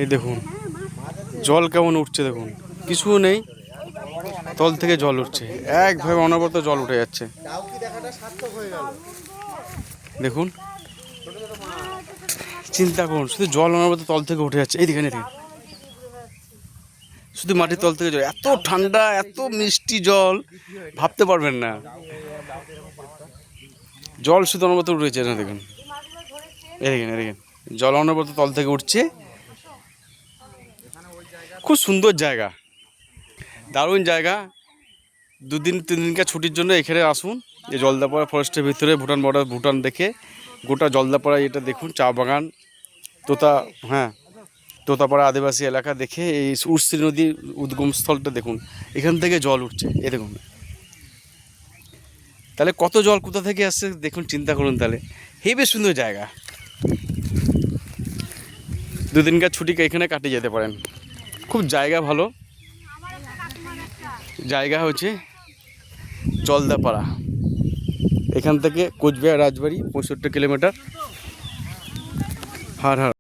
এই দেখুন জল কেমন উঠছে, দেখুন কিছু নেই, তল থেকে জল উঠছে, একভাবে অনবরত জল উঠে যাচ্ছে। দেখুন চিন্তা করুন, শুধু জল অনবরত তল থেকে উঠে যাচ্ছে। এইদিকে দেখুন, শুধু মাটির তল থেকে জল, এত ঠান্ডা, এত মিষ্টি জল, ভাবতে পারবেন না। জল শুধু অনবরত উঠেছে না, দেখুন এদিকে জল অনবরত তল থেকে উঠছে। খুব সুন্দর জায়গা, দারুণ জায়গা। 2-3 দিনকার ছুটির জন্য এখানে আসুন। এই জলদাপাড়া ফরেস্টের ভিতরে ভুটান বর্ডার, ভুটান দেখে গোটা জলদাপাড়া এটা দেখুন, চা বাগান, তোতাপাড়া আদিবাসী এলাকা দেখে এই উর্সি নদীর উদ্গম স্থলটা দেখুন, এখান থেকে জল উঠছে। এ দেখুন তাহলে কত জল কোথা থেকে আসছে দেখুন, চিন্তা করুন। তাহলে হেবি সুন্দর জায়গা, 2 দিনকার ছুটিকে এখানে কাটিয়ে যেতে পারেন। খুব জায়গা ভালো, জায়গা হচ্ছে জলদাপাড়া। এখান থেকে কোচবিহার রাজবাড়ি 65 কিলোমিটার। হার হার।